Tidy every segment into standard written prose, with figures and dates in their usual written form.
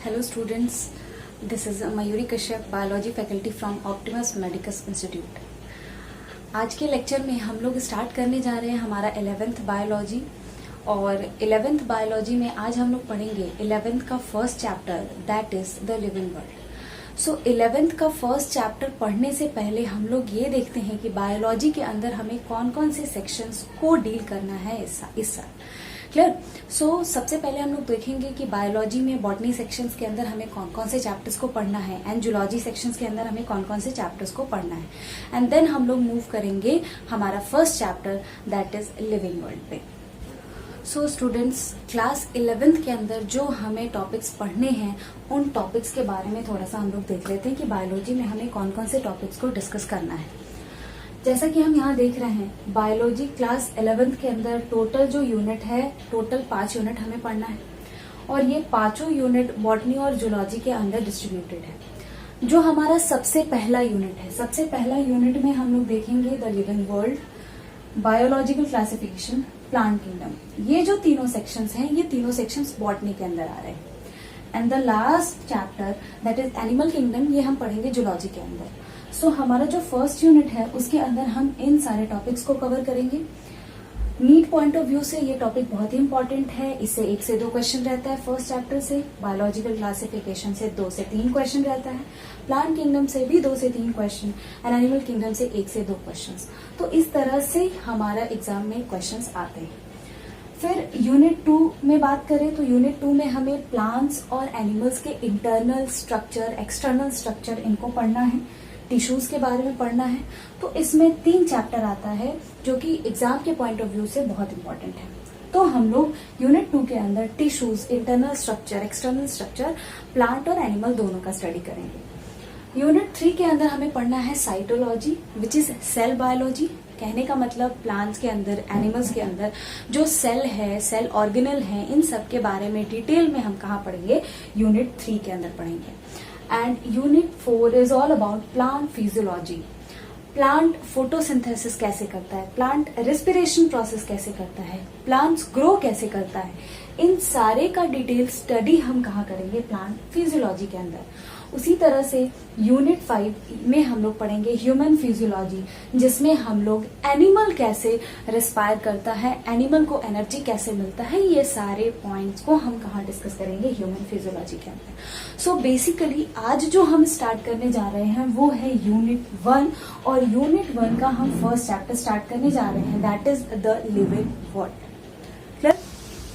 Hello students, this is Mayuri Kashyap, Biology faculty from Optimus Medicus Institute. आज के lecture में हम लोग स्टार्ट करने जा रहे हैं हमारा 11th बायोलॉजी और 11th बायोलॉजी में आज हम लोग पढ़ेंगे 11th का first chapter that is the living world. So 11th का फर्स्ट चैप्टर पढ़ने से पहले हम लोग ये देखते हैं कि बायोलॉजी के अंदर हमें कौन कौन से सेक्शंस को डील करना है इस साल। क्लियर? सो सबसे पहले हम लोग देखेंगे कि बायोलॉजी में बॉटनी सेक्शंस के अंदर हमें कौन कौन से चैप्टर्स को पढ़ना है एंड जूलॉजी सेक्शंस के अंदर हमें कौन कौन से चैप्टर्स को पढ़ना है एंड देन हम लोग मूव करेंगे हमारा first chapter that is living world पे। सो स्टूडेंट्स, क्लास 11th के अंदर जो हमें टॉपिक्स पढ़ने हैं उन टॉपिक्स के बारे में थोड़ा सा हम लोग देख लेते हैं कि बायोलॉजी में हमें कौन कौन से टॉपिक्स को डिस्कस करना है। जैसा कि हम यहाँ देख रहे हैं, बायोलॉजी क्लास 11th के अंदर टोटल जो यूनिट है, टोटल 5 यूनिट हमें पढ़ना है और ये पांचों यूनिट बॉटनी और जूलॉजी के अंदर डिस्ट्रीब्यूटेड है। जो हमारा सबसे पहला यूनिट है, सबसे पहला यूनिट में हम लोग देखेंगे the living world, biological classification, plant kingdom. ये जो तीनों सेक्शंस हैं, ये तीनों सेक्शंस बॉटनी के अंदर आ रहे हैं and the last chapter that is animal kingdom, ये हम पढ़ेंगे जूलॉजी के अंदर। सो हमारा जो फर्स्ट यूनिट है उसके अंदर हम इन सारे टॉपिक्स को कवर करेंगे। नीट पॉइंट ऑफ व्यू से ये टॉपिक बहुत ही इंपॉर्टेंट है। इससे 1 से 2 क्वेश्चन रहता है फर्स्ट चैप्टर से, बायोलॉजिकल क्लासिफिकेशन से 2 से 3 क्वेश्चन रहता है, प्लांट किंगडम से भी 2 से 3 क्वेश्चन एंड एनिमल किंगडम से 1 से 2 क्वेश्चन। तो इस तरह से हमारा एग्जाम में क्वेश्चन आते हैं। फिर यूनिट 2 में बात करें तो यूनिट 2 में हमें प्लांट्स और एनिमल्स के इंटरनल स्ट्रक्चर, एक्सटर्नल स्ट्रक्चर इनको पढ़ना है, टिश्यूज के बारे में पढ़ना है। तो इसमें 3 चैप्टर आता है जो कि एग्जाम के पॉइंट ऑफ व्यू से बहुत इंपॉर्टेंट है। तो हम लोग यूनिट 2 के अंदर tissues, internal structure, external structure, plant और एनिमल दोनों का स्टडी करेंगे। यूनिट 3 के अंदर हमें पढ़ना है cytology which is cell biology. कहने का मतलब प्लांट्स के अंदर, एनिमल्स के अंदर जो सेल है, सेल ऑर्गेनल है, इन सब के बारे में डिटेल में हम कहाँ पढ़ेंगे, यूनिट 3 के अंदर पढ़ेंगे। And unit 4 is all about plant physiology. Plant photosynthesis कैसे करता है, प्लांट रेस्पिरेशन प्रोसेस कैसे करता है, प्लांट्स ग्रो कैसे करता है, इन सारे का डिटेल स्टडी हम कहाँ करेंगे, प्लांट फिजियोलॉजी के अंदर। उसी तरह से यूनिट 5 में हम लोग पढ़ेंगे ह्यूमन फिजियोलॉजी, जिसमें हम लोग एनिमल कैसे रेस्पायर करता है, एनिमल को एनर्जी कैसे मिलता है, ये सारे पॉइंट्स को हम कहाँ डिस्कस करेंगे, ह्यूमन फिजियोलॉजी के अंदर। सो बेसिकली आज जो हम स्टार्ट करने जा रहे हैं वो है यूनिट 1 और यूनिट 1 का हम फर्स्ट चैप्टर स्टार्ट करने जा रहे हैं that is the living world.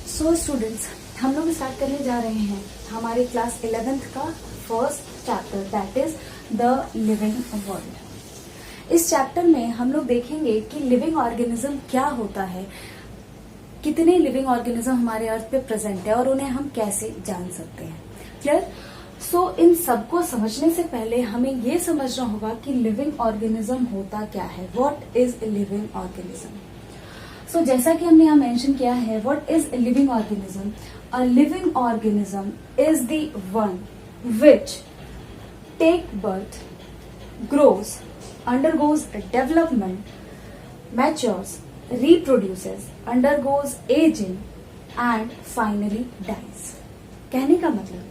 So students, हम लोग स्टार्ट करने जा रहे हैं हमारे क्लास 11th का first chapter that is the living world. इस चैप्टर में हम लोग देखेंगे कि लिविंग ऑर्गेनिज्म क्या होता है, कितने लिविंग ऑर्गेनिज्म हमारे अर्थ पे प्रेजेंट है और उन्हें हम कैसे जान सकते हैं। क्लियर? सो इन सबको समझने से पहले हमें ये समझना होगा कि लिविंग ऑर्गेनिज्म होता क्या है, व्हाट इज लिविंग ऑर्गेनिज्म। सो जैसा कि हमने यहाँ मेंशन किया है, what is living organism. A living organism is the one which take birth, grows, undergoes development, matures, reproduces, undergoes aging and finally dies। कहने का मतलब,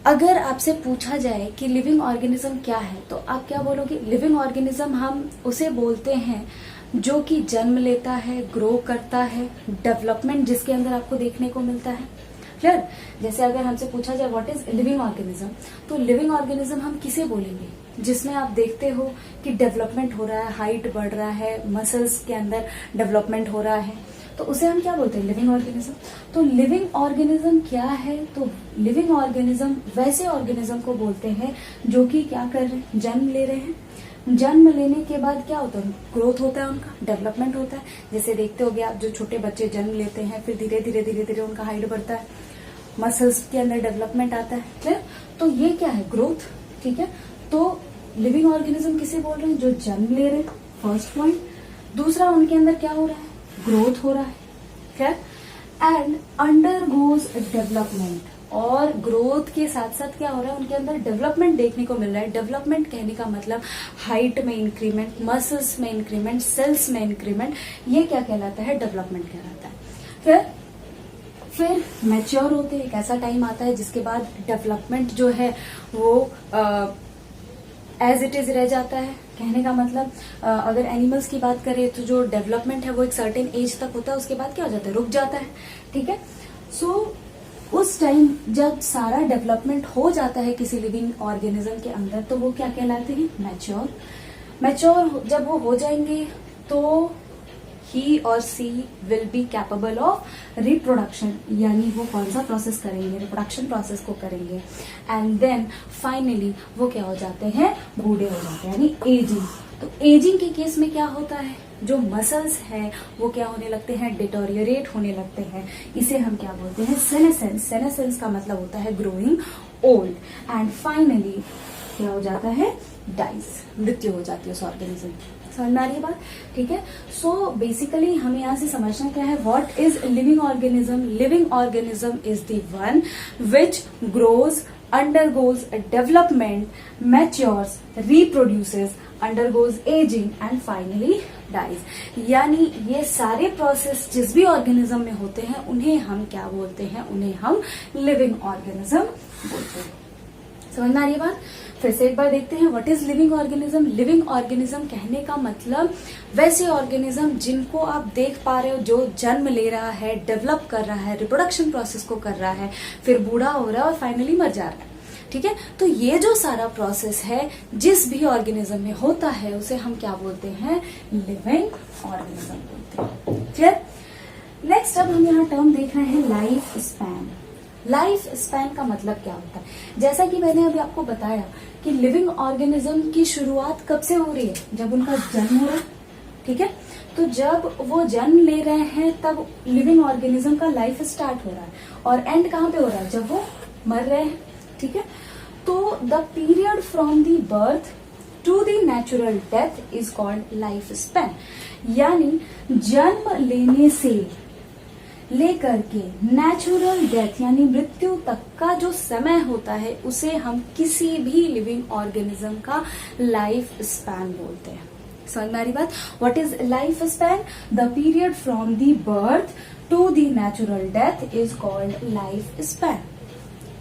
अगर आपसे पूछा जाए कि लिविंग ऑर्गेनिज्म क्या है तो आप क्या बोलोगे? लिविंग ऑर्गेनिज्म हम उसे बोलते हैं जो कि जन्म लेता है, ग्रो करता है, डेवलपमेंट जिसके अंदर आपको देखने को मिलता है। क्लियर? जैसे अगर हमसे पूछा जाए व्हाट इज लिविंग ऑर्गेनिज्म, तो लिविंग ऑर्गेनिज्म हम किसे बोलेंगे? जिसमें आप देखते हो कि डेवलपमेंट हो रहा है, हाइट बढ़ रहा है, मसल्स के अंदर डेवलपमेंट हो रहा है, तो उसे हम क्या बोलते हैं? Living organism. तो लिविंग ऑर्गेनिज्म क्या है? तो लिविंग ऑर्गेनिज्म वैसे ऑर्गेनिज्म को बोलते हैं जो कि क्या कर रहे हैं, जन्म ले रहे हैं। जन्म लेने के बाद क्या होता है? ग्रोथ होता है, उनका डेवलपमेंट होता है। जैसे देखते होगे आप, जो छोटे बच्चे जन्म लेते हैं फिर धीरे धीरे उनका हाइट बढ़ता है, मसल्स के अंदर डेवलपमेंट आता है। क्लियर? तो ये क्या है? ग्रोथ। ठीक है, तो लिविंग ऑर्गेनिज्म किसे बोल रहे हैं? जो जन्म ले रहे हैं, फर्स्ट पॉइंट। दूसरा, उनके अंदर क्या हो रहा है? ग्रोथ हो रहा है। क्लियर? एंड अंडरगोज डेवलपमेंट, और ग्रोथ के साथ साथ क्या हो रहा है? उनके अंदर डेवलपमेंट देखने को मिल रहा है। डेवलपमेंट कहने का मतलब हाइट में इंक्रीमेंट, मसल्स में इंक्रीमेंट, सेल्स में इंक्रीमेंट, ये क्या कहलाता है? डेवलपमेंट कहलाता है। फिर फिर मैच्योर होते हैं, एक ऐसा टाइम आता है जिसके बाद डेवलपमेंट जो है वो एज इट इज रह जाता है। कहने का मतलब अगर एनिमल्स की बात करें तो जो डेवलपमेंट है वो एक सर्टेन एज तक होता है, उसके बाद क्या हो जाता है, रुक जाता है। ठीक है, सो उस टाइम जब सारा डेवलपमेंट हो जाता है किसी लिविंग ऑर्गेनिज्म के अंदर तो वो क्या कहलाते हैं, मैच्योर। मैच्योर जब वो हो जाएंगे तो ही और she will be capable of reproduction, यानी वो कौन सा प्रोसेस करेंगे, रिप्रोडक्शन प्रोसेस को करेंगे। एंड देन फाइनली वो क्या हो जाते हैं, बूढ़े हो जाते हैं, यानी एजिंग। तो एजिंग के केस में क्या होता है, जो मसल्स है वो क्या होने लगते हैं, डिटोरियरेट होने लगते हैं। इसे हम क्या बोलते हैं, सेनेसेंस। सेनेसेंस का मतलब होता है ग्रोइंग ओल्ड। एंड फाइनली क्या हो जाता है, डाइज, मृत्यु हो जाती है उस ऑर्गेनिज्म की। समझ में आ रही है बात? ठीक है, सो बेसिकली हमें यहाँ से समझना क्या है, what is living organism. Living organism is the one which grows, undergoes development, matures, reproduces, undergoes aging and finally dies। यानी ये सारे प्रोसेस जिस भी ऑर्गेनिज्म में होते हैं उन्हें हम क्या बोलते हैं, उन्हें हम लिविंग ऑर्गेनिज्म बोलते हैं। समझ में आ रही है बात? फिर से एक बार देखते हैं, what is living organism. Living organism कहने का मतलब वैसे ऑर्गेनिज्म जिनको आप देख पा रहे हो, जो जन्म ले रहा है, डेवलप कर रहा है, रिप्रोडक्शन प्रोसेस को कर रहा है, फिर बूढ़ा हो रहा है और फाइनली मर जा रहा है। ठीक है, तो ये जो सारा प्रोसेस है जिस भी ऑर्गेनिज्म में होता है उसे हम क्या बोलते हैं, लिविंग ऑर्गेनिज्म बोलते हैं। क्लियर? नेक्स्ट अब हम यहाँ टर्म देख रहे हैं लाइफ स्पैन। लाइफ स्पैन का मतलब क्या होता है, जैसा कि मैंने अभी आपको बताया कि लिविंग ऑर्गेनिज्म की शुरुआत कब से हो रही है, जब उनका जन्म हो रहा है। ठीक है, तो जब वो जन्म ले रहे हैं तब लिविंग ऑर्गेनिज्म का लाइफ स्टार्ट हो रहा है, और एंड कहाँ पे हो रहा है, जब वो मर रहे हैं। ठीक है, तो the period from the birth to the natural death is called life span. यानी जन्म लेने से लेकर के नेचुरल डेथ यानी मृत्यु तक का जो समय होता है उसे हम किसी भी लिविंग ऑर्गेनिज्म का लाइफ स्पैन बोलते हैं। समझ में आ रही बात? What is life span? The period from the birth to the natural death is called life span.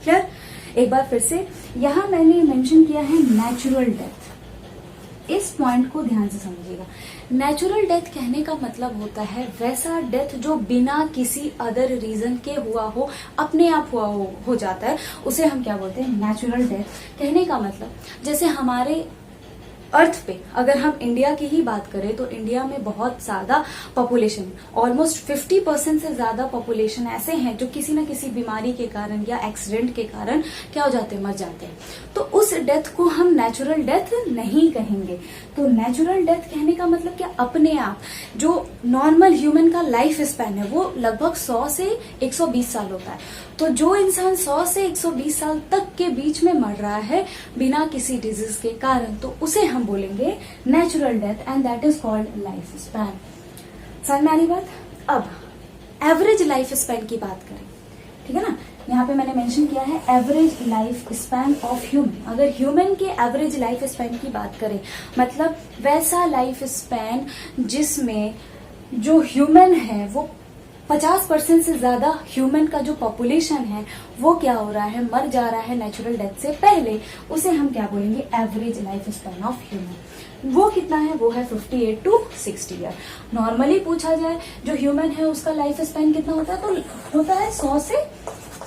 Clear? एक बार फिर से, यहां मैंने मेंशन किया है नेचुरल डेथ। इस पॉइंट को ध्यान से समझिएगा। नेचुरल डेथ कहने का मतलब होता है वैसा डेथ जो बिना किसी अदर रीजन के हुआ हो, अपने आप हुआ हो जाता है, उसे हम क्या बोलते हैं, नेचुरल डेथ। कहने का मतलब जैसे हमारे अर्थ पे अगर हम इंडिया की ही बात करें तो इंडिया में बहुत ज्यादा पॉपुलेशन, ऑलमोस्ट 50% से ज्यादा पॉपुलेशन ऐसे हैं जो किसी न किसी बीमारी के कारण या एक्सीडेंट के कारण क्या हो जाते हैं, मर जाते हैं। तो उस डेथ को हम नेचुरल डेथ नहीं कहेंगे। तो नेचुरल डेथ कहने का मतलब क्या, अपने आप जो नॉर्मल ह्यूमन का लाइफ स्पैन है वो लगभग 100 से 120 साल होता है। तो जो इंसान 100 से 120 साल तक के बीच में मर रहा है बिना किसी डिजीज के कारण, तो उसे हम बोलेंगे natural death and that is called life span. समझ में आ रही बात? अब एवरेज लाइफ स्पैन की बात करें, ठीक है ना, यहाँ पे मैंने मेंशन किया है average life span of human. अगर ह्यूमन के एवरेज लाइफ स्पैन की बात करें, मतलब वैसा लाइफ स्पैन जिसमें जो ह्यूमन है वो 50% से ज्यादा ह्यूमन का जो पॉपुलेशन है वो क्या हो रहा है, मर जा रहा है नेचुरल डेथ से पहले, उसे हम क्या बोलेंगे, average life span of human. वो कितना है, वो है 58 to 60 ईयर। नॉर्मली पूछा जाए जो ह्यूमन है उसका लाइफ स्पैन कितना होता है, तो होता है 100 से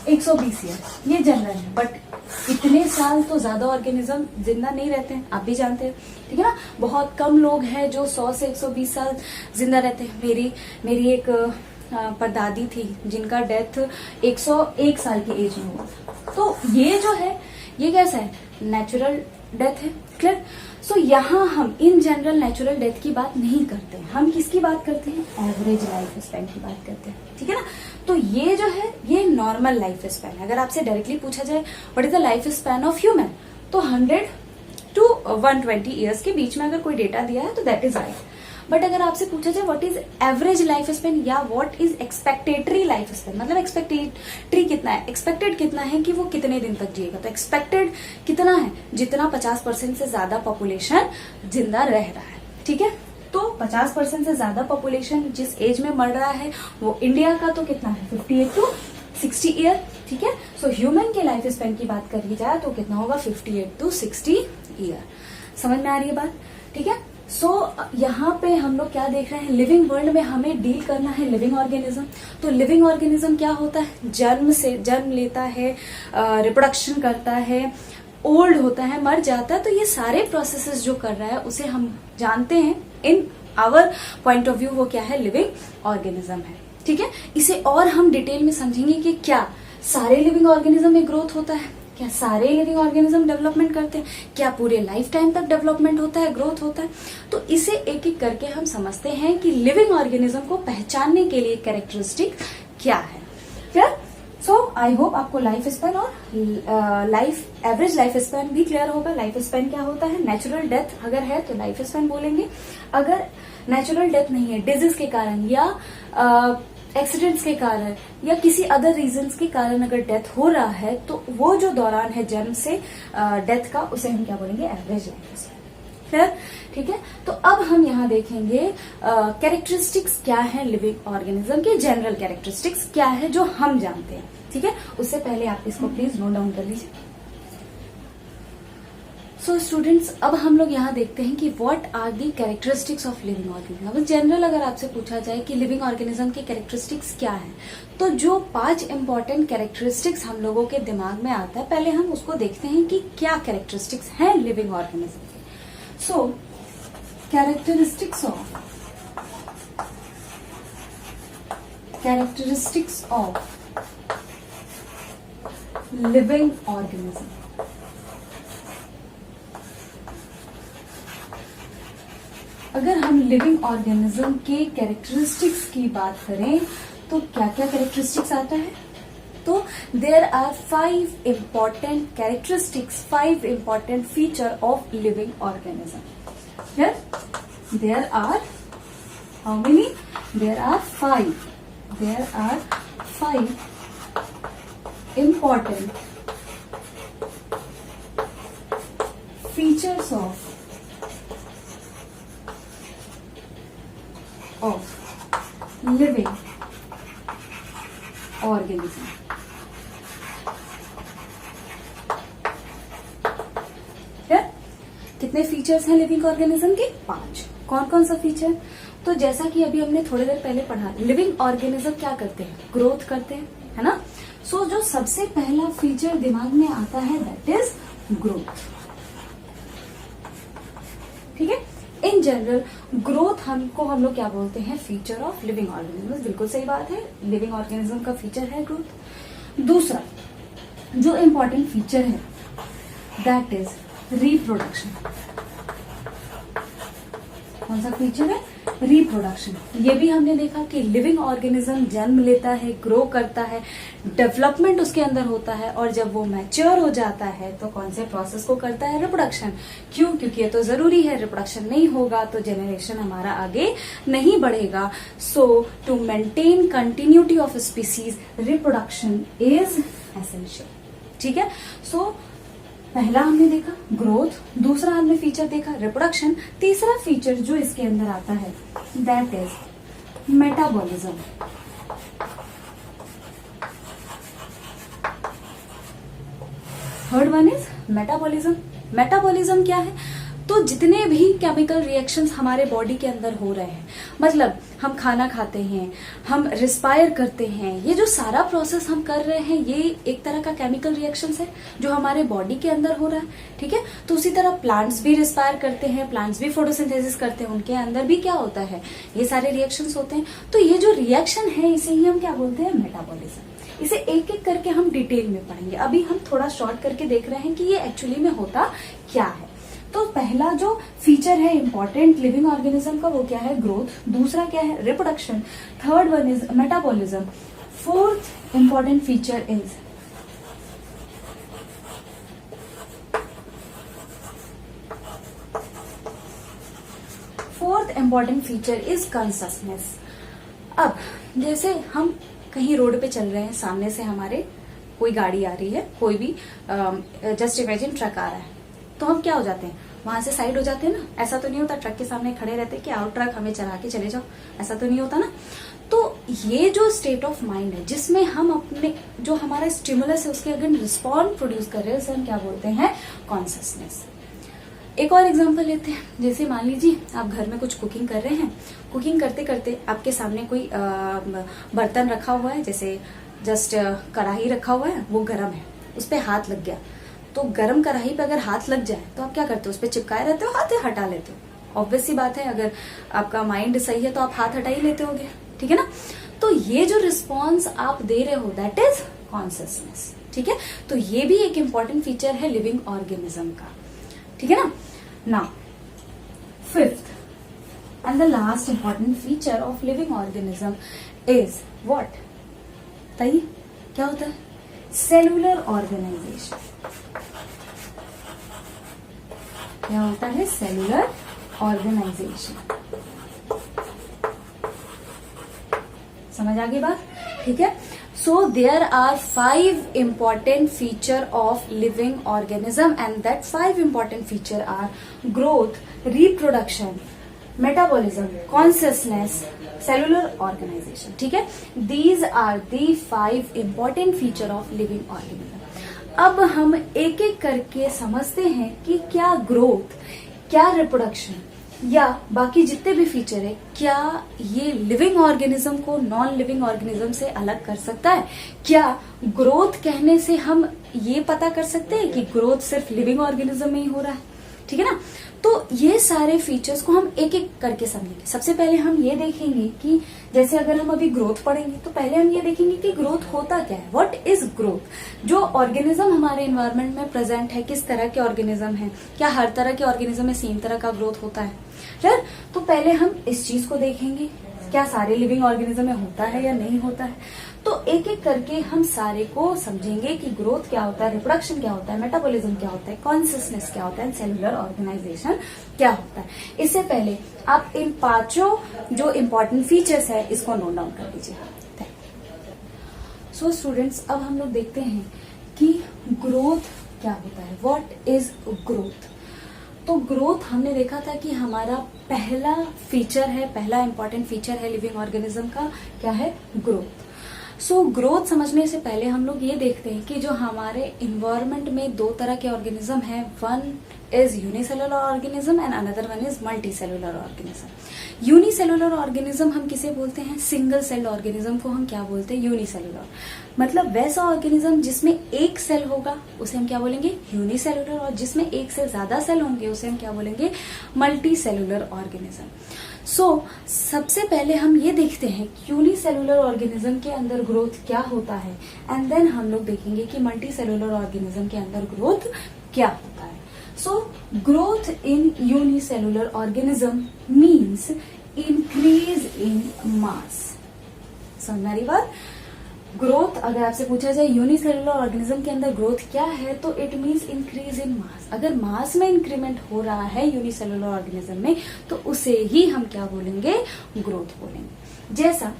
120 ईयर, ये जनरल है। बट इतने साल तो ज्यादा ऑर्गेनिज्म जिंदा नहीं रहते हैं, आप भी जानते हैं, ठीक है ना। बहुत कम लोग हैं जो 100 से 120 साल जिंदा रहते हैं। मेरी एक परदादी थी जिनका डेथ 101 साल की एज में हुआ था। तो ये जो है ये कैसा है, नेचुरल डेथ है। क्लियर? सो यहाँ हम इन जनरल नेचुरल डेथ की बात नहीं करते हैं, हम किसकी बात करते हैं, एवरेज लाइफ स्पैन की बात करते हैं, ठीक है ना। तो ये जो है ये नॉर्मल लाइफ स्पैन है। अगर आपसे डायरेक्टली पूछा जाए what is the life span of human, तो 100 to 120 ईयर्स के बीच में अगर कोई डेटा दिया है तो दैट इज राइट। बट अगर आपसे पूछा जाए what is average life span या व्हाट इज एक्सपेक्टेटरी लाइफ स्पैन, मतलब एक्सपेक्टेटरी कितना है, एक्सपेक्टेड कितना है कि वो कितने दिन तक जिएगा, तो एक्सपेक्टेड कितना है, जितना 50% से ज्यादा पॉपुलेशन जिंदा रह रहा है, ठीक है। तो 50% से ज्यादा पॉपुलेशन जिस एज में मर रहा है वो इंडिया का तो कितना है, 58 to 60 ईयर, ठीक है। सो ह्यूमन के लाइफ स्पेन की बात करी जाए तो कितना होगा 58 to 60 ईयर। समझ में आ रही है बात, ठीक है। सो यहाँ पे हम लोग क्या देख रहे हैं, लिविंग वर्ल्ड में हमें डील करना है लिविंग ऑर्गेनिज्म। तो लिविंग ऑर्गेनिज्म क्या होता है, जन्म लेता है, रिप्रोडक्शन करता है, ओल्ड होता है, मर जाता है। तो ये सारे प्रोसेसेस जो कर रहा है उसे हम जानते हैं in our point of view वो क्या है, लिविंग ऑर्गेनिज्म है, ठीक है। इसे और हम डिटेल में समझेंगे कि क्या सारे लिविंग ऑर्गेनिज्म में ग्रोथ होता है, क्या सारे लिविंग ऑर्गेनिज्म डेवलपमेंट करते हैं, क्या पूरे लाइफ टाइम तक डेवलपमेंट होता है, ग्रोथ होता है। तो इसे एक एक करके हम समझते हैं कि लिविंग ऑर्गेनिज्म को पहचानने के लिए कैरेक्टरिस्टिक क्या है। क्लियर? सो आई होप आपको लाइफ स्पेन और एवरेज लाइफ स्पेन भी क्लियर होगा। लाइफ स्पेन क्या होता है, नेचुरल डेथ अगर है तो लाइफ स्पेन बोलेंगे, अगर नेचुरल डेथ नहीं है, डिजीज के कारण या एक्सीडेंट्स के कारण या किसी अदर रीजंस के कारण अगर डेथ हो रहा है तो वो जो दौरान है जन्म से डेथ का, उसे हम क्या बोलेंगे, एवरेज लाइफ स्पेन। फिर ठीक है, तो अब हम यहाँ देखेंगे कैरेक्टरिस्टिक्स क्या है लिविंग ऑर्गेनिज्म के, जनरल कैरेक्टरिस्टिक्स क्या है जो हम जानते हैं, ठीक है। उससे पहले आप इसको प्लीज नोट डाउन कर लीजिए। सो स्टूडेंट्स, अब हम लोग यहाँ देखते हैं कि what are the characteristics of living organism. General अगर आपसे पूछा जाए कि लिविंग ऑर्गेनिज्म के कैरेक्टरिस्टिक्स क्या है, तो जो 5 इंपॉर्टेंट कैरेक्टरिस्टिक्स हम लोगों के दिमाग में आता है, पहले हम उसको देखते हैं कि क्या कैरेक्टरिस्टिक्स हैं लिविंग ऑर्गेनिज्म के। सो कैरेक्टरिस्टिक्स ऑफ लिविंग ऑर्गेनिज्म। अगर हम लिविंग ऑर्गेनिज्म के कैरेक्टरिस्टिक्स की बात करें तो क्या क्या कैरेक्टरिस्टिक्स आता है, तो there are 5 important characteristics, 5 important feature of living organism. There are how many, there are 5 important features of living organism. कितने फीचर्स हैं लिविंग ऑर्गेनिज्म के, 5। कौन कौन सा फीचर, तो जैसा कि अभी हमने थोड़ी देर पहले पढ़ा, लिविंग ऑर्गेनिज्म क्या करते हैं, ग्रोथ करते हैं, है ना। सो जो सबसे पहला फीचर दिमाग में आता है दैट इज ग्रोथ, ठीक है। इन जनरल ग्रोथ हम लोग क्या बोलते हैं, फीचर ऑफ लिविंग ऑर्गेनिज्म। बिल्कुल सही बात है, लिविंग ऑर्गेनिज्म का फीचर है ग्रोथ। दूसरा जो इंपॉर्टेंट फीचर है दैट इज रिप्रोडक्शन। कौन सा फीचर है, रिप्रोडक्शन। ये भी हमने देखा कि लिविंग ऑर्गेनिज्म जन्म लेता है, ग्रो करता है, डेवलपमेंट उसके अंदर होता है, और जब वो मैच्योर हो जाता है तो कौन से प्रोसेस को करता है, रिप्रोडक्शन। क्यों, क्योंकि ये तो जरूरी है, रिप्रोडक्शन नहीं होगा तो जनरेशन हमारा आगे नहीं बढ़ेगा। So to maintain continuity of species reproduction is essential, ठीक है। सो पहला हमने देखा ग्रोथ, दूसरा हमने फीचर देखा रिप्रोडक्शन, तीसरा फीचर जो इसके अंदर आता है that is metabolism. Third one is metabolism. Metabolism क्या है, तो जितने भी केमिकल रिएक्शंस हमारे बॉडी के अंदर हो रहे हैं, मतलब हम खाना खाते हैं, हम रिस्पायर करते हैं, ये जो सारा प्रोसेस हम कर रहे हैं ये एक तरह का केमिकल रिएक्शंस है जो हमारे बॉडी के अंदर हो रहा है, ठीक है। तो उसी तरह प्लांट्स भी रिस्पायर करते हैं, प्लांट्स भी फोटोसिंथेसिस करते हैं, उनके अंदर भी क्या होता है, ये सारे रिएक्शंस होते हैं। तो ये जो रिएक्शन है इसे ही हम क्या बोलते हैं, मेटाबॉलिज्म। इसे एक एक करके हम डिटेल में पढ़ेंगे, अभी हम थोड़ा शॉर्ट करके देख रहे हैं कि ये एक्चुअली में होता क्या है। तो पहला जो फीचर है इंपॉर्टेंट लिविंग ऑर्गेनिज्म का वो क्या है, ग्रोथ। दूसरा क्या है, reproduction. Third one is metabolism. Fourth important feature is consciousness. अब जैसे हम कहीं रोड पे चल रहे हैं, सामने से हमारे कोई गाड़ी आ रही है, कोई भी जस्ट इमेजिन ट्रक आ रहा है, तो हम क्या हो जाते हैं, वहां से साइड हो जाते हैं ना, ऐसा तो नहीं होता ट्रक के सामने खड़े रहते कि आओ ट्रक हमें चला के चले जाओ, ऐसा तो नहीं होता ना। तो ये जो स्टेट ऑफ माइंड है जिसमें हम अपने जो हमारा स्टिमुलस है उसके अगेंस्ट रिस्पॉन्ड प्रोड्यूस कर रहे हैं, उसे हम क्या बोलते हैं, कॉन्शियसनेस। एक और एग्जांपल लेते हैं, जैसे मान लीजिए आप घर में कुछ कुकिंग कर रहे हैं, कुकिंग करते करते आपके सामने कोई बर्तन रखा हुआ है, जैसे जस्ट कढ़ाई रखा हुआ है, वो गर्म है, उस पर हाथ लग गया। तो गर्म कढ़ाई पे अगर हाथ लग जाए तो आप क्या करते हो, उस पर चिपकाए रहते हो, हाथ हटा लेते हो। ऑब्वियस सी बात है, अगर आपका माइंड सही है तो आप हाथ हटा ही लेते होगे, ठीक है ना। तो ये जो रिस्पॉन्स आप दे रहे हो दैट इज कॉन्शियसनेस, ठीक है। तो ये भी एक इंपॉर्टेंट फीचर है लिविंग ऑर्गेनिज्म का, ठीक है ना। Now fifth and the last important feature of living organism is what, बताइए क्या होता है, सेलुलर ऑर्गेनाइजेशन। क्या होता है, सेलुलर ऑर्गेनाइजेशन। समझ आ गई बात, ठीक है। So there are 5 important feature of living organism and that 5 important feature are growth, reproduction, metabolism, consciousness, cellular organization, ठीक है। These are the 5 important feature of living organism। अब हम एक एक करके समझते हैं कि क्या ग्रोथ, क्या रिप्रोडक्शन या बाकी जितने भी फीचर है, क्या ये लिविंग ऑर्गेनिज्म को नॉन लिविंग ऑर्गेनिज्म से अलग कर सकता है। क्या ग्रोथ कहने से हम ये पता कर सकते हैं कि ग्रोथ सिर्फ लिविंग ऑर्गेनिज्म में ही हो रहा है, ठीक है ना। तो ये सारे फीचर्स को हम एक एक करके समझेंगे। सबसे पहले हम ये देखेंगे कि जैसे अगर हम अभी ग्रोथ पढ़ेंगे तो पहले हम ये देखेंगे कि ग्रोथ होता क्या है, व्हाट इज ग्रोथ। जो ऑर्गेनिज्म हमारे एनवायरनमेंट में प्रेजेंट है, किस तरह के ऑर्गेनिज्म है, क्या हर तरह के ऑर्गेनिज्म में सेम तरह का ग्रोथ होता है। फिर तो पहले हम इस चीज को देखेंगे, क्या सारे लिविंग ऑर्गेनिज्म में होता है या नहीं होता है। तो एक एक करके हम सारे को समझेंगे कि ग्रोथ क्या होता है, रिप्रोडक्शन क्या होता है, मेटाबॉलिज्म क्या होता है, कॉन्शियसनेस क्या होता है, सेलुलर ऑर्गेनाइजेशन क्या होता है। इससे पहले आप इन 5 जो इम्पोर्टेंट फीचर्स है इसको नोट डाउन कर लीजिए। सो स्टूडेंट्स, अब हम लोग देखते हैं कि ग्रोथ क्या होता है, व्हाट इज ग्रोथ। तो ग्रोथ हमने देखा था कि हमारा पहला फीचर है, पहला इंपॉर्टेंट फीचर है लिविंग ऑर्गेनिज्म का, क्या है, ग्रोथ। सो ग्रोथ समझने से पहले हम लोग ये देखते हैं कि जो हमारे इन्वायरमेंट में 2 तरह के ऑर्गेनिज्म हैं, one is unicellular organism and another one is multicellular organism. Unicellular organism हम किसे बोलते हैं, सिंगल सेल ऑर्गेनिज्म को हम क्या बोलते हैं, यूनिसेलुलर। मतलब वैसा ऑर्गेनिज्म जिसमें एक सेल होगा उसे हम क्या बोलेंगे, यूनिसेलुलर, और जिसमें एक से ज्यादा सेल होंगे उसे हम क्या बोलेंगे, मल्टीसेलुलर ऑर्गेनिज्म। सो सबसे पहले हम ये देखते हैं यूनिसेलुलर ऑर्गेनिज्म के अंदर ग्रोथ क्या होता है, एंड देन हम लोग देखेंगे कि मल्टीसेलुलर ऑर्गेनिज्म के अंदर ग्रोथ क्या होता है। So growth in unicellular organism means increase in mass. समझ में आ रही बात। ग्रोथ अगर आपसे पूछा जाए यूनिसेलुलर ऑर्गेनिज्म के अंदर ग्रोथ क्या है, तो इट मीन्स इंक्रीज इन मास। अगर मास में इंक्रीमेंट हो रहा है यूनिसेलुलर ऑर्गेनिज्म में तो उसे ही हम क्या बोलेंगे, ग्रोथ बोलेंगे। जैसा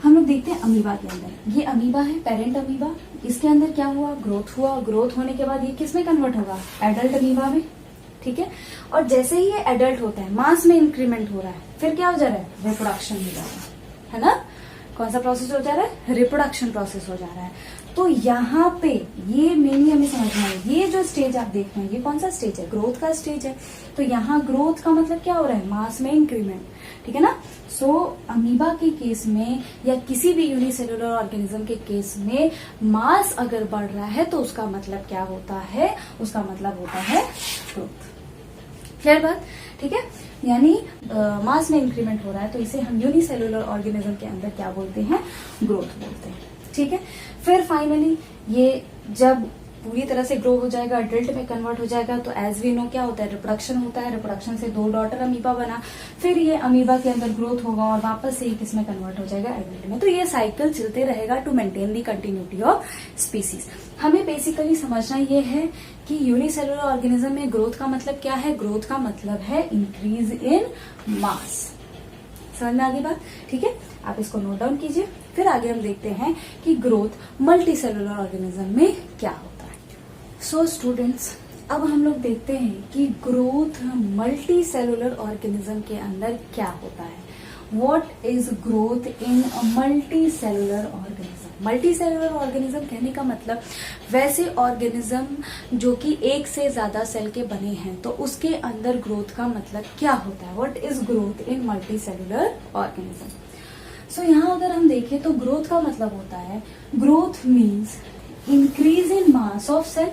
हम लोग देखते हैं अमीबा के अंदर, ये अमीबा है, पेरेंट अमीबा, इसके अंदर क्या हुआ, ग्रोथ हुआ। ग्रोथ होने के बाद ये किस में कन्वर्ट होगा, एडल्ट अमीबा में, ठीक है। और जैसे ही ये एडल्ट होता है, मास में इंक्रीमेंट हो रहा है, फिर क्या हो जा रहा है, रिप्रोडक्शन हो जा रहा है ना। कौन सा प्रोसेस हो जा रहा है, रिप्रोडक्शन प्रोसेस हो जा रहा है। तो यहाँ पे ये मेनली हमें समझना है, ये जो स्टेज आप देख रहे हैं ये कौन सा स्टेज है, ग्रोथ का स्टेज है। तो यहाँ ग्रोथ का मतलब क्या हो रहा है, मास में इंक्रीमेंट, ठीक है ना। सो अमीबा के केस में या किसी भी यूनिसेलुलर ऑर्गेनिज्म के केस में मास अगर बढ़ रहा है तो उसका मतलब क्या होता है, उसका मतलब होता है ग्रोथ। क्लियर बात, ठीक है। यानी मास में इंक्रीमेंट हो रहा है तो इसे हम यूनिसेलुलर ऑर्गेनिज्म के अंदर क्या बोलते हैं, ग्रोथ बोलते हैं, ठीक है। फिर फाइनली ये जब पूरी तरह से ग्रो हो जाएगा, अडल्ट में कन्वर्ट हो जाएगा, तो एज वी नो क्या होता है, रिप्रोडक्शन होता है। रिप्रोडक्शन से 2 डॉटर अमीबा बना, फिर ये अमीबा के अंदर ग्रोथ होगा और वापस से ही किसमें कन्वर्ट हो जाएगा, एडल्ट में। तो ये साइकिल चलते रहेगा to maintain the continuity of species. हमें बेसिकली समझना ये है कि यूनिसेलुलर ऑर्गेनिज्म में ग्रोथ का मतलब क्या है, ग्रोथ का मतलब है इंक्रीज इन मास। समझ में आ गई बात, ठीक है। आप इसको नोट डाउन कीजिए। फिर आगे हम देखते हैं कि ग्रोथ मल्टीसेलुलर ऑर्गेनिज्म में क्या होता है। सो स्टूडेंट्स, अब हम लोग देखते हैं कि ग्रोथ मल्टी सेलुलर ऑर्गेनिज्म के अंदर क्या होता है। What is growth in multi cellular organism. Multi cellular organism कहने का मतलब वैसे ऑर्गेनिज्म जो कि एक से ज्यादा सेल के बने हैं, तो उसके अंदर ग्रोथ का मतलब क्या होता है। What is growth in multi cellular organism. So यहाँ अगर हम देखें तो ग्रोथ का मतलब होता है, growth means increase in mass of cell.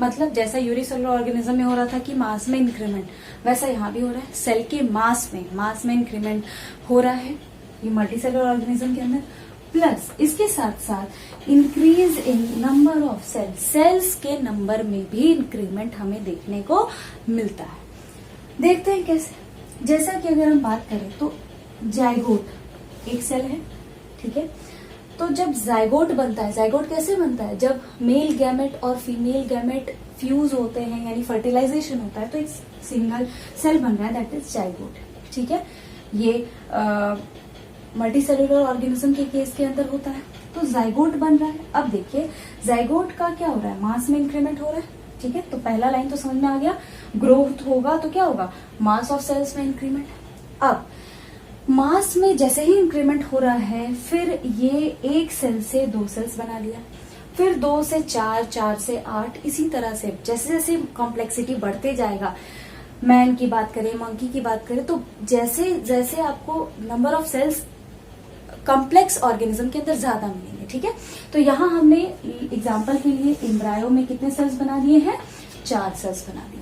मतलब जैसा यूनिसेलुलर ऑर्गेनिज्म में हो रहा था कि मास में इंक्रीमेंट, वैसा यहाँ भी हो रहा है, सेल के मास में इंक्रीमेंट हो रहा है ये मल्टी सेलुलर ऑर्गेनिज्म के अंदर। प्लस इसके साथ साथ increase in number of cell, cells के नंबर में भी इंक्रीमेंट हमें देखने को मिलता है। देखते हैं कैसे। जैसा कि अगर हम बात करें तो जाइगोट एक सेल है, ठीक है। तो जब जाइगोट बनता है, जाइगोट कैसे बनता है, जब मेल गैमेट और फीमेल गैमेट फ्यूज होते हैं यानी फर्टिलाइजेशन होता है, तो एक सिंगल सेल बन रहा है, दैट इज जाइगोट, ठीक है। ये मल्टी सेलुलर ऑर्गेनिज्म के केस के अंदर होता है। तो जाइगोट बन रहा है। अब देखिए जाइगोट का क्या हो रहा है, मास में इंक्रीमेंट हो रहा है, ठीक है। तो पहला लाइन तो समझ में आ गया, ग्रोथ होगा तो क्या होगा, मास ऑफ सेल्स में इंक्रीमेंट। अब मास में जैसे ही इंक्रीमेंट हो रहा है, फिर ये एक सेल से दो सेल्स बना लिया, फिर 2 से 4, 4 से 8, इसी तरह से जैसे जैसे कॉम्प्लेक्सिटी बढ़ते जाएगा, मैन की बात करें, मंकी की बात करें, तो जैसे जैसे आपको number of cells complex organism के अंदर ज्यादा मिलेंगे, ठीक है। तो यहाँ हमने एग्जाम्पल के लिए एम्ब्रायो में कितने सेल्स बना दिए हैं, 4 सेल्स बना दिए।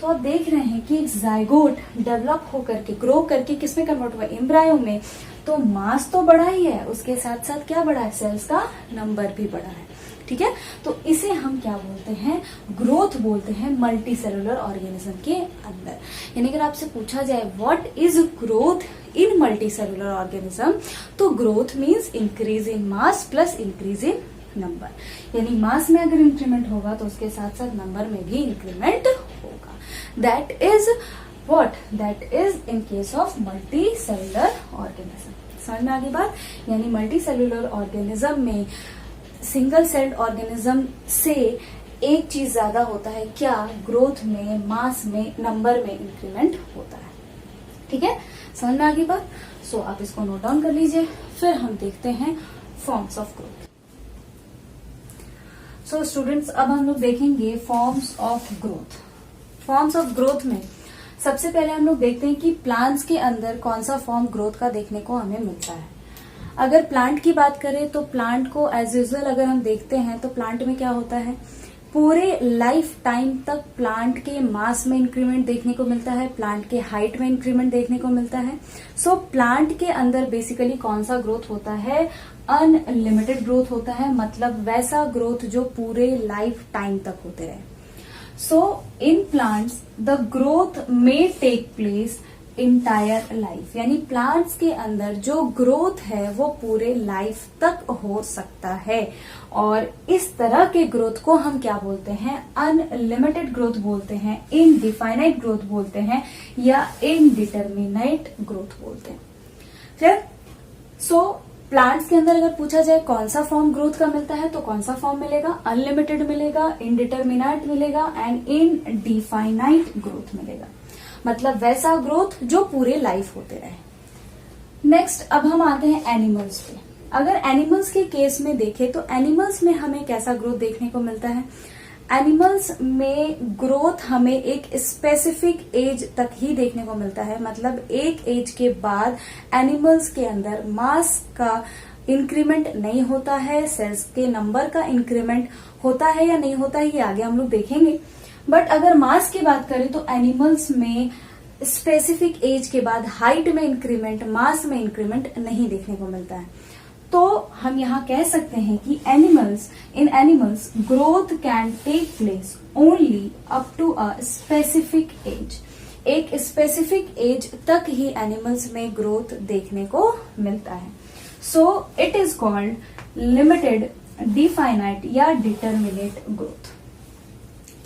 तो आप देख रहे हैं कि जाइगोट डेवलप होकर के ग्रो करके किसमें कन्वर्ट हुआ, एम्ब्रायो में। तो मास तो बढ़ा ही है, उसके साथ साथ क्या बढ़ा है, सेल्स का नंबर भी बढ़ा है, ठीक है। तो इसे हम क्या बोलते हैं, ग्रोथ बोलते हैं मल्टी सेलुलर ऑर्गेनिज्म के अंदर। यानी अगर आपसे पूछा जाए what is growth in multi cellular organism, तो growth means increase in mass plus increase in number. यानी मास में अगर इंक्रीमेंट होगा तो उसके साथ साथ नंबर में भी इंक्रीमेंट होगा। That is what, that is in case of multi cellular organism. समझ में आ गई बात। यानी मल्टी सेलुलर ऑर्गेनिज्म में सिंगल सेल्ड ऑर्गेनिज्म से एक चीज ज्यादा होता है, क्या, ग्रोथ में, मास में, नंबर में इंक्रीमेंट होता है, ठीक है। समझ में आ गई बात। सो आप इसको नोट डाउन कर लीजिए। फिर हम देखते हैं forms of growth. So students, अब हम लोग देखेंगे forms of growth. Forms of growth में सबसे पहले हम लोग देखते हैं कि प्लांट्स के अंदर कौन सा फॉर्म ग्रोथ का देखने को हमें मिलता है। अगर प्लांट की बात करें तो प्लांट को एज यूजुअल अगर हम देखते हैं तो प्लांट में क्या होता है, पूरे लाइफ टाइम तक प्लांट के मास में इंक्रीमेंट देखने को मिलता है, प्लांट के हाइट में इंक्रीमेंट देखने को मिलता है। सो प्लांट के अंदर बेसिकली कौन सा ग्रोथ होता है, अनलिमिटेड ग्रोथ होता है। मतलब वैसा ग्रोथ जो पूरे लाइफ टाइम तक होते रहे। So in plants the growth may take place entire life. यानी प्लांट्स के अंदर जो ग्रोथ है वो पूरे लाइफ तक हो सकता है। और इस तरह के ग्रोथ को हम क्या बोलते हैं, अनलिमिटेड ग्रोथ बोलते हैं, इनडिफाइनाइट ग्रोथ बोलते हैं, या इनडिटरमिनेट ग्रोथ बोलते हैं। फिर सो प्लांट्स के अंदर अगर पूछा जाए कौन सा फॉर्म ग्रोथ का मिलता है, तो कौन सा फॉर्म मिलेगा, अनलिमिटेड मिलेगा, इनडिटरमिनेट मिलेगा एंड इनडिफाइनाइट ग्रोथ मिलेगा। मतलब वैसा ग्रोथ जो पूरे लाइफ होते रहे। नेक्स्ट अब हम आते हैं एनिमल्स पे। अगर एनिमल्स के केस में देखें तो एनिमल्स में हमें कैसा ग्रोथ देखने को मिलता है, एनिमल्स में ग्रोथ हमें एक स्पेसिफिक एज तक ही देखने को मिलता है। मतलब एक एज के बाद एनिमल्स के अंदर मास का इंक्रीमेंट नहीं होता है, सेल्स के नंबर का इंक्रीमेंट होता है या नहीं होता है ये आगे हम लोग देखेंगे। बट अगर मास की बात करें तो एनिमल्स में स्पेसिफिक एज के बाद हाइट में इंक्रीमेंट, मास में इंक्रीमेंट नहीं देखने को मिलता है। तो हम यहाँ कह सकते हैं कि in animals growth can take place only up to a specific age. एक स्पेसिफिक एज तक ही एनिमल्स में ग्रोथ देखने को मिलता है। So it is called limited, definite या determinate growth.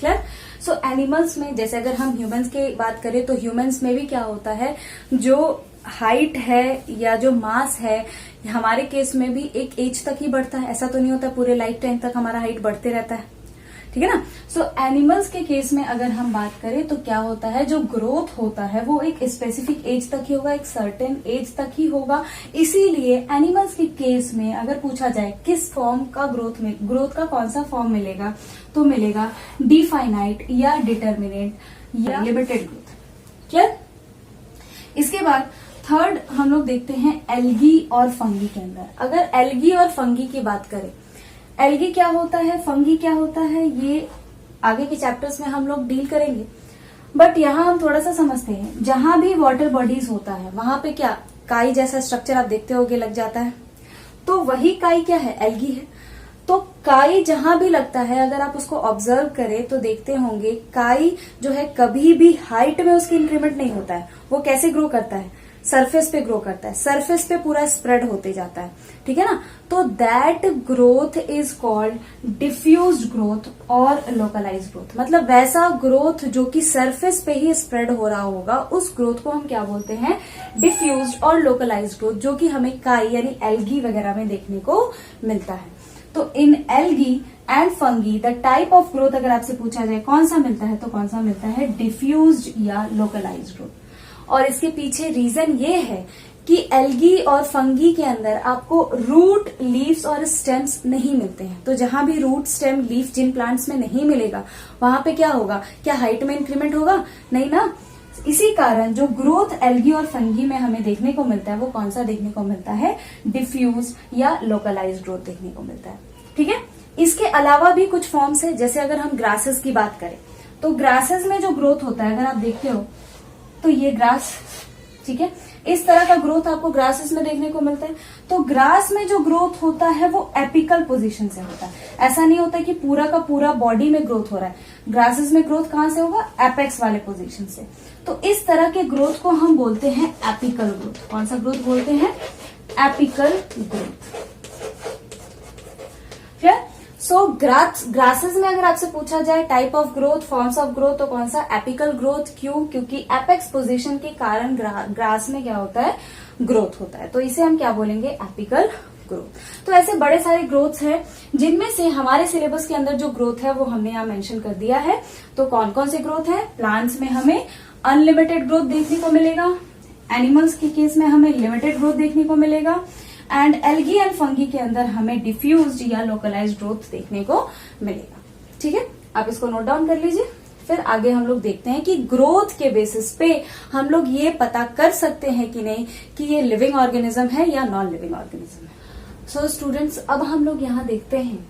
Clear. So animals में जैसे अगर हम ह्यूमंस की बात करें तो ह्यूमंस में भी क्या होता है, जो हाइट है या जो मास है हमारे केस में भी एक एज तक ही बढ़ता है। ऐसा तो नहीं होता पूरे लाइफ टाइम तक हमारा हाइट बढ़ते रहता है, ठीक है ना। सो एनिमल्स के केस में अगर हम बात करें तो क्या होता है, जो ग्रोथ होता है वो एक स्पेसिफिक एज तक ही होगा, एक सर्टेन एज तक ही होगा। इसीलिए एनिमल्स के केस में अगर पूछा जाए किस फॉर्म का ग्रोथ का कौन सा फॉर्म मिलेगा, तो मिलेगा डिफाइनाइट या डिटर्मिनेट या लिमिटेड ग्रोथ। क्लियर। इसके बाद थर्ड हम लोग देखते हैं एल्गी और फंगी के अंदर। अगर एल्गी और फंगी की बात करें, एल्गी क्या होता है, फंगी क्या होता है, ये आगे के चैप्टर्स में हम लोग डील करेंगे, बट यहाँ हम थोड़ा सा समझते हैं। जहां भी वाटर बॉडीज होता है वहां पे क्या काई जैसा स्ट्रक्चर आप देखते होगे लग जाता है, तो वही काई क्या है, एल्गी है। तो काई जहां भी लगता है, अगर आप उसको ऑब्जर्व करें तो देखते होंगे काई जो है कभी भी हाइट में उसकी इंक्रीमेंट नहीं होता है। वो कैसे ग्रो करता है, सरफेस पे ग्रो करता है, सरफेस पे पूरा स्प्रेड होते जाता है, ठीक है ना। तो that growth is called diffused growth और लोकलाइज्ड ग्रोथ। मतलब वैसा ग्रोथ जो कि सरफेस पे ही स्प्रेड हो रहा होगा, उस ग्रोथ को हम क्या बोलते हैं, डिफ्यूज्ड और लोकलाइज्ड ग्रोथ, जो कि हमें काई यानी एल्गी वगैरह में देखने को मिलता है। तो in algae and fungi the type of growth अगर आपसे पूछा जाए कौन सा मिलता है, तो कौन सा मिलता है, डिफ्यूज्ड या लोकलाइज्ड ग्रोथ। और इसके पीछे रीजन ये है कि एल्गी और फंगी के अंदर आपको रूट, लीव्स और स्टेम्स नहीं मिलते हैं। तो जहां भी रूट, स्टेम, लीफ जिन प्लांट्स में नहीं मिलेगा वहां पे क्या होगा, क्या हाइट में इंक्रीमेंट होगा, नहीं ना। इसी कारण जो ग्रोथ एल्गी और फंगी में हमें देखने को मिलता है वो कौन सा देखने को मिलता है, डिफ्यूज या लोकलाइज्ड ग्रोथ देखने को मिलता है, ठीक है। इसके अलावा भी कुछ फॉर्म्स है, जैसे अगर हम ग्रासेस की बात करें तो ग्रासेस में जो ग्रोथ होता है, अगर आप देखते हो तो ये ग्रास, ठीक है, इस तरह का ग्रोथ आपको ग्रासेस में देखने को मिलता है। तो ग्रास में जो ग्रोथ होता है वो एपिकल पोजीशन से होता है। ऐसा नहीं होता कि पूरा का पूरा बॉडी में ग्रोथ हो रहा है। ग्रासेस में ग्रोथ कहां से होगा, एपेक्स वाले पोजीशन से। तो इस तरह के ग्रोथ को हम बोलते हैं एपिकल ग्रोथ। कौन सा ग्रोथ बोलते हैं, एपिकल ग्रोथ। सो ग्रासेस में अगर आपसे पूछा जाए type of growth, forms of growth, तो कौन सा, एपिकल ग्रोथ। क्यों, क्योंकि एपेक्स पोजीशन के कारण ग्रास में क्या होता है, ग्रोथ होता है। तो इसे हम क्या बोलेंगे, एपिकल ग्रोथ। तो ऐसे बड़े सारे ग्रोथ्स हैं जिनमें से हमारे सिलेबस के अंदर जो ग्रोथ है वो हमने यहाँ मेंशन कर दिया है। तो कौन कौन से ग्रोथ है, प्लांट्स में हमें अनलिमिटेड ग्रोथ देखने को मिलेगा, एनिमल्स के केस में हमें लिमिटेड ग्रोथ देखने को मिलेगा, एंड एल्गी एंड फंगी के अंदर हमें डिफ्यूज्ड या लोकलाइज्ड ग्रोथ देखने को मिलेगा, ठीक है। आप इसको नोट डाउन कर लीजिए। फिर आगे हम लोग देखते हैं कि ग्रोथ के बेसिस पे हम लोग ये पता कर सकते हैं कि नहीं कि ये लिविंग ऑर्गेनिज्म है या नॉन लिविंग ऑर्गेनिज्म है। सो स्टूडेंट्स, अब हम लोग यहाँ देखते हैं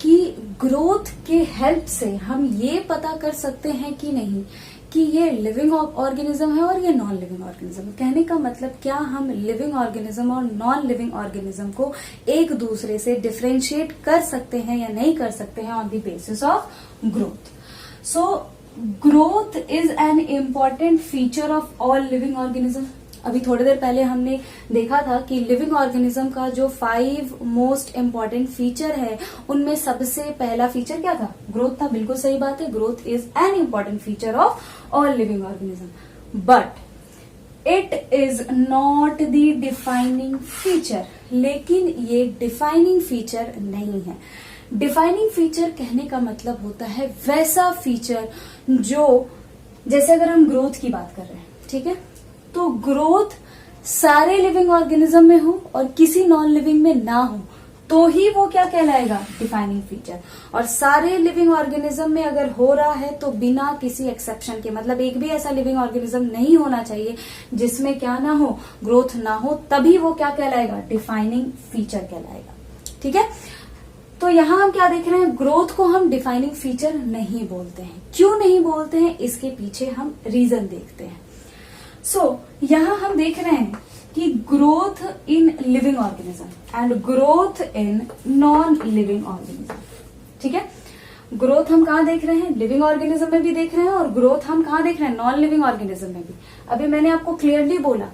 कि ग्रोथ के हेल्प से हम ये पता कर सकते हैं कि नहीं कि ये लिविंग ऑर्गेनिज्म है और ये नॉन लिविंग ऑर्गेनिज्म है। कहने का मतलब क्या हम लिविंग ऑर्गेनिज्म और नॉन लिविंग ऑर्गेनिज्म को एक दूसरे से डिफरेंशिएट कर सकते हैं या नहीं कर सकते हैं on the basis of growth. So growth is an important feature of all living organism. अभी थोड़ी देर पहले हमने देखा था कि लिविंग ऑर्गेनिज्म का जो 5 मोस्ट इम्पॉर्टेंट फीचर है उनमें सबसे पहला फीचर क्या था, ग्रोथ था। बिल्कुल सही बात है, growth is an important feature of all living organism, but it is not the defining feature. लेकिन ये डिफाइनिंग फीचर नहीं है। डिफाइनिंग फीचर कहने का मतलब होता है वैसा फीचर जो, जैसे अगर हम ग्रोथ की बात कर रहे हैं, ठीक है, तो ग्रोथ सारे लिविंग ऑर्गेनिज्म में हो और किसी नॉन लिविंग में ना हो तो ही वो क्या कहलाएगा, डिफाइनिंग फीचर। और सारे लिविंग ऑर्गेनिज्म में अगर हो रहा है तो बिना किसी एक्सेप्शन के, मतलब एक भी ऐसा लिविंग ऑर्गेनिज्म नहीं होना चाहिए जिसमें क्या ना हो, ग्रोथ ना हो, तभी वो क्या कहलाएगा, डिफाइनिंग फीचर कहलाएगा, ठीक है। तो यहां हम क्या देख रहे हैं, ग्रोथ को हम डिफाइनिंग फीचर नहीं बोलते हैं। क्यों नहीं बोलते हैं, इसके पीछे हम रीजन देखते हैं। यहां हम देख रहे हैं कि growth in living organism and growth in non living organism, ठीक है। ग्रोथ हम कहां देख रहे हैं, लिविंग ऑर्गेनिज्म में भी देख रहे हैं, और ग्रोथ हम कहां देख रहे हैं, नॉन लिविंग ऑर्गेनिज्म में भी। अभी मैंने आपको क्लियरली बोला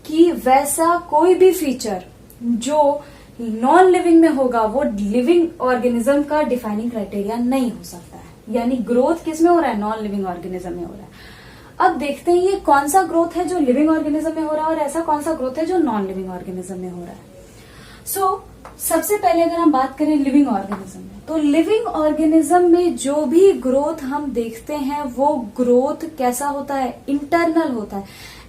कि वैसा कोई भी फीचर जो नॉन लिविंग में होगा वो लिविंग ऑर्गेनिज्म का डिफाइनिंग क्राइटेरिया नहीं हो सकता है। यानी ग्रोथ किस में हो रहा है, नॉन लिविंग ऑर्गेनिज्म में हो रहा है। अब देखते हैं ये कौन सा ग्रोथ है जो लिविंग ऑर्गेनिज्म में हो रहा है और ऐसा कौन सा ग्रोथ है जो नॉन लिविंग ऑर्गेनिज्म में हो रहा है। सबसे पहले अगर हम बात करें लिविंग ऑर्गेनिज्म में, तो लिविंग ऑर्गेनिज्म में जो भी ग्रोथ हम देखते हैं वो ग्रोथ कैसा होता है, इंटरनल होता है।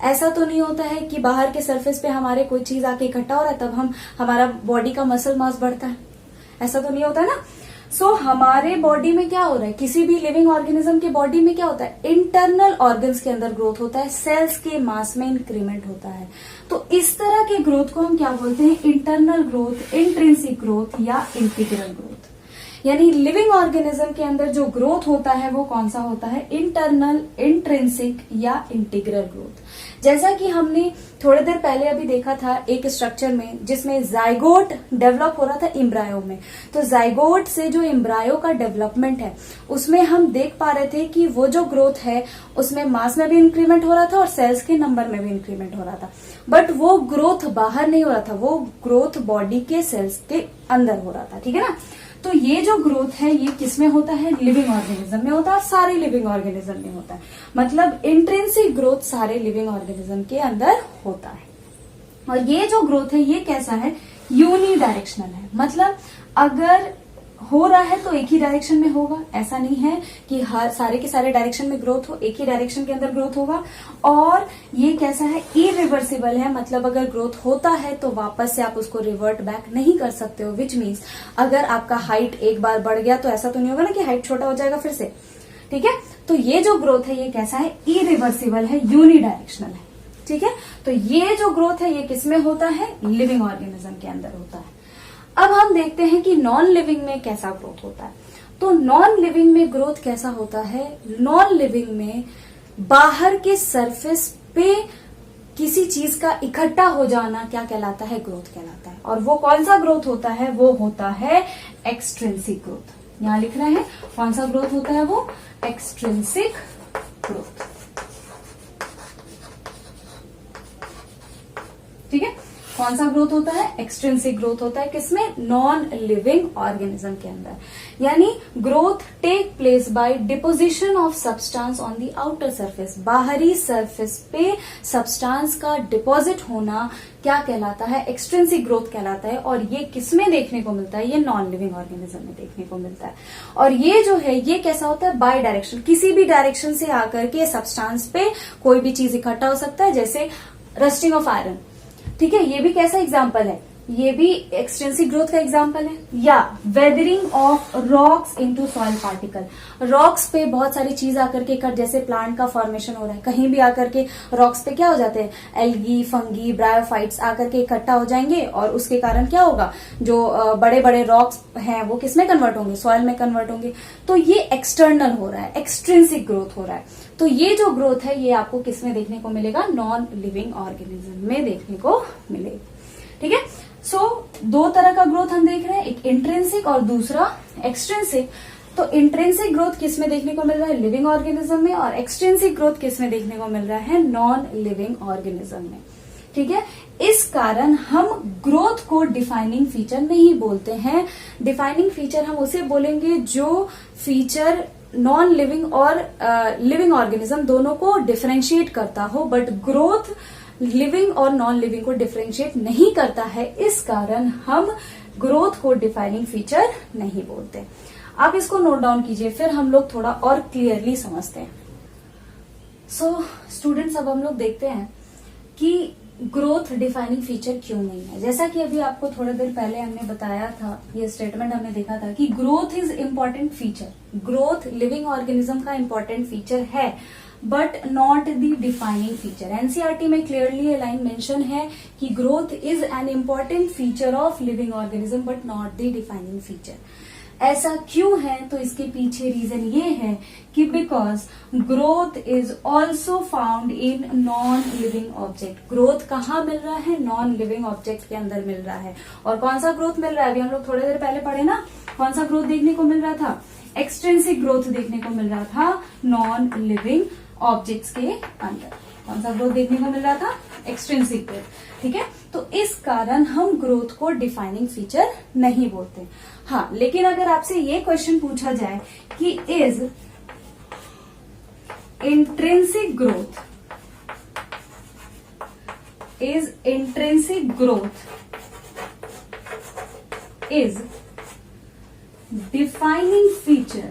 ऐसा तो नहीं होता है कि बाहर के सरफेस पे हमारे कोई चीज आके इकट्ठा हो रहा है तब हमारा बॉडी का मसल मास बढ़ता है, ऐसा तो नहीं होता है ना। हमारे बॉडी में क्या हो रहा है, किसी भी लिविंग ऑर्गेनिज्म के बॉडी में क्या होता है, इंटरनल ऑर्गन्स के अंदर ग्रोथ होता है, सेल्स के मास में इंक्रीमेंट होता है। तो इस तरह के ग्रोथ को हम क्या बोलते हैं, इंटरनल ग्रोथ, इंट्रिंसिक ग्रोथ या इंटीग्रल ग्रोथ। यानी लिविंग ऑर्गेनिज्म के अंदर जो ग्रोथ होता है वो कौन सा होता है, इंटरनल, इंट्रिंसिक या इंटीग्रल ग्रोथ। जैसा कि हमने थोड़ी देर पहले अभी देखा था एक स्ट्रक्चर में जिसमें जाइगोट डेवलप हो रहा था एम्ब्रायो में, तो जाइगोट से जो एम्ब्रायो का डेवलपमेंट है उसमें हम देख पा रहे थे कि वो जो ग्रोथ है उसमें मास में भी इंक्रीमेंट हो रहा था और सेल्स के नंबर में भी इंक्रीमेंट हो रहा था, बट वो ग्रोथ बाहर नहीं हो रहा था, वो ग्रोथ बॉडी के सेल्स के अंदर हो रहा था, ठीक है ना। तो ये जो ग्रोथ है ये किसमें होता है, लिविंग ऑर्गेनिज्म में होता है, सारे लिविंग ऑर्गेनिज्म में होता है। मतलब इंट्रिंसिक ग्रोथ सारे लिविंग ऑर्गेनिज्म के अंदर होता है। और ये जो ग्रोथ है ये कैसा है, यूनी डायरेक्शनल है। मतलब अगर हो रहा है तो एक ही डायरेक्शन में होगा, ऐसा नहीं है कि हर सारे के सारे डायरेक्शन में ग्रोथ हो, एक ही डायरेक्शन के अंदर ग्रोथ होगा। और ये कैसा है, इरिवर्सिबल है। मतलब अगर ग्रोथ होता है तो वापस से आप उसको रिवर्ट बैक नहीं कर सकते हो, विच मीन्स अगर आपका हाइट एक बार बढ़ गया तो ऐसा तो नहीं होगा ना कि हाइट छोटा हो जाएगा फिर से, ठीक है। तो ये जो ग्रोथ है ये कैसा है, इरिवर्सिबल है, यूनी डायरेक्शनल है, ठीक है। तो ये जो ग्रोथ है ये किसमें होता है, लिविंग ऑर्गेनिज्म के अंदर होता है। अब हम देखते हैं कि नॉन लिविंग में कैसा ग्रोथ होता है। तो नॉन लिविंग में ग्रोथ कैसा होता है, नॉन लिविंग में बाहर के सरफेस पे किसी चीज का इकट्ठा हो जाना क्या कहलाता है, ग्रोथ कहलाता है। और वो कौन सा ग्रोथ होता है, वो होता है एक्सट्रिंसिक ग्रोथ। यहां लिख रहे हैं कौन सा ग्रोथ होता है, वो एक्सट्रिंसिक ग्रोथ, ठीक है। कौन सा ग्रोथ होता है, एक्सट्रिंसिक ग्रोथ होता है, किसमें, नॉन लिविंग ऑर्गेनिज्म के अंदर। यानी growth take place by deposition of substance on the outer surface. बाहरी सरफेस पे सब्सटेंस का डिपॉजिट होना क्या कहलाता है, एक्सट्रिंसिक ग्रोथ कहलाता है। और ये किसमें देखने को मिलता है, ये नॉन लिविंग ऑर्गेनिज्म में देखने को मिलता है। और ये जो है ये कैसा होता है, बाय डायरेक्शन, किसी भी डायरेक्शन से आकर के सब्सटेंस पे कोई भी चीज इकट्ठा हो सकता है, जैसे रस्टिंग ऑफ आयरन, ठीक है। ये भी कैसा एग्जाम्पल है, ये भी एक्सटेंसिव ग्रोथ का एग्जाम्पल है। या weathering of rocks into soil particle, rocks पे बहुत सारी चीज आकर के कट, जैसे प्लांट का फॉर्मेशन हो रहा है, कहीं भी आकर के रॉक्स पे क्या हो जाते हैं, एल्गी, फंगी, ब्रायोफाइट्स आकर के इकट्ठा हो जाएंगे और उसके कारण क्या होगा, जो बड़े बड़े रॉक्स हैं वो किसमें कन्वर्ट होंगे, सॉइल में कन्वर्ट होंगे। तो ये एक्सटर्नल हो रहा है, एक्सट्रिंसिक ग्रोथ हो रहा है। तो ये जो ग्रोथ है ये आपको किसमें देखने को मिलेगा, नॉन लिविंग ऑर्गेनिज्म में देखने को मिलेगी, ठीक है। दो तरह का ग्रोथ हम देख रहे हैं, एक इंट्रिंसिक और दूसरा एक्सट्रिंसिक। तो इंट्रिंसिक ग्रोथ किसमें देखने को मिल रहा है, लिविंग ऑर्गेनिज्म में, और एक्सट्रिंसिक ग्रोथ किसमें देखने को मिल रहा है, नॉन लिविंग ऑर्गेनिज्म में, ठीक है। इस कारण हम ग्रोथ को डिफाइनिंग फीचर नहीं बोलते हैं। डिफाइनिंग फीचर हम उसे बोलेंगे जो फीचर नॉन लिविंग और लिविंग ऑर्गेनिज्म दोनों को डिफरेंशिएट करता हो, बट ग्रोथ लिविंग और नॉन लिविंग को डिफरेंशिएट नहीं करता है। इस कारण हम ग्रोथ को डिफाइनिंग फीचर नहीं बोलते। आप इसको नोट डाउन कीजिए, फिर हम लोग थोड़ा और क्लियरली समझते हैं। स्टूडेंट्स, अब हम लोग देखते हैं कि ग्रोथ डिफाइनिंग फीचर क्यों नहीं है। जैसा कि अभी आपको थोड़ी देर पहले हमने बताया था, ये स्टेटमेंट हमने देखा था कि growth is important feature, growth living organism का इम्पोर्टेंट फीचर है, but not the defining feature. NCERT में क्लियरली लाइन मेंशन है कि growth is an important feature of living organism but not the defining feature. ऐसा क्यों है, तो इसके पीछे रीजन ये है कि because growth is also found in non living object. Growth कहाँ मिल रहा है, नॉन लिविंग ऑब्जेक्ट के अंदर मिल रहा है। और कौन सा ग्रोथ मिल रहा है, अभी हम लोग थोड़ी देर पहले पढ़े ना, कौन सा ग्रोथ देखने को मिल रहा था, एक्सट्रिंसिक ग्रोथ देखने को मिल रहा था नॉन लिविंग ऑब्जेक्ट्स के अंदर। कौन सा ग्रोथ देखने को मिल रहा था, एक्सट्रिंसिक ग्रोथ, ठीक है। तो इस कारण हम ग्रोथ को डिफाइनिंग फीचर नहीं बोलते। हाँ, लेकिन अगर आपसे ये क्वेश्चन पूछा जाए कि is intrinsic growth is defining feature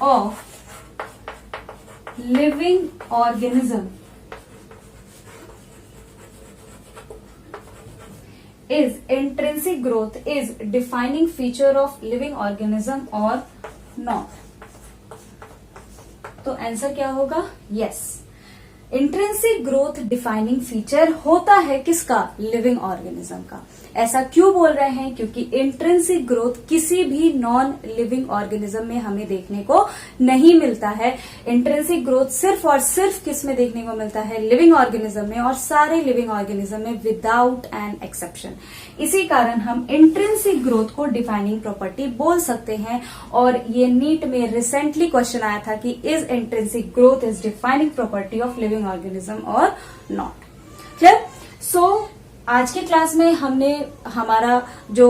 of living organism is intrinsic growth is defining feature of living organism or not? तो आंसर क्या होगा? Yes, intrinsic growth defining feature होता है किसका? लिविंग ऑर्गेनिज्म का। ऐसा क्यों बोल रहे हैं? क्योंकि इंट्रिंसिक ग्रोथ किसी भी नॉन लिविंग ऑर्गेनिज्म में हमें देखने को नहीं मिलता है। इंट्रिंसिक ग्रोथ सिर्फ और सिर्फ किस में देखने को मिलता है? लिविंग ऑर्गेनिज्म में, और सारे लिविंग ऑर्गेनिज्म में विदाउट एन एक्सेप्शन। इसी कारण हम इंट्रिंसिक ग्रोथ को डिफाइनिंग प्रॉपर्टी बोल सकते हैं। और ये नीट में रिसेंटली क्वेश्चन आया था कि is intrinsic growth is defining property of living organism और नॉट? क्लियर? सो आज के क्लास में हमने हमारा जो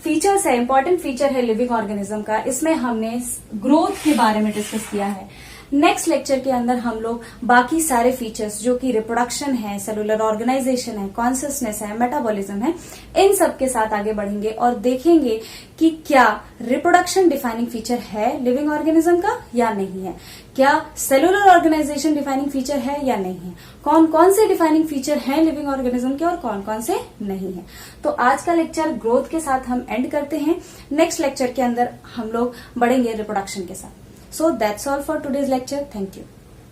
फीचर्स है, इंपॉर्टेंट फीचर है लिविंग ऑर्गेनिज्म का, इसमें हमने ग्रोथ के बारे में डिस्कस किया है। नेक्स्ट लेक्चर के अंदर हम लोग बाकी सारे फीचर्स जो कि रिप्रोडक्शन है, सेलुलर ऑर्गेनाइजेशन है, कॉन्सियसनेस है, मेटाबॉलिज्म है, इन सब के साथ आगे बढ़ेंगे और देखेंगे कि क्या रिप्रोडक्शन डिफाइनिंग फीचर है लिविंग ऑर्गेनिज्म का या नहीं है, क्या सेलुलर ऑर्गेनाइजेशन डिफाइनिंग फीचर है या नहीं है, कौन कौन से डिफाइनिंग फीचर हैं लिविंग ऑर्गेनिज्म के और कौन कौन से नहीं है। तो आज का लेक्चर ग्रोथ के साथ हम एंड करते हैं। नेक्स्ट लेक्चर के अंदर हम लोग बढ़ेंगे रिप्रोडक्शन के साथ। So that's all for today's lecture. Thank you.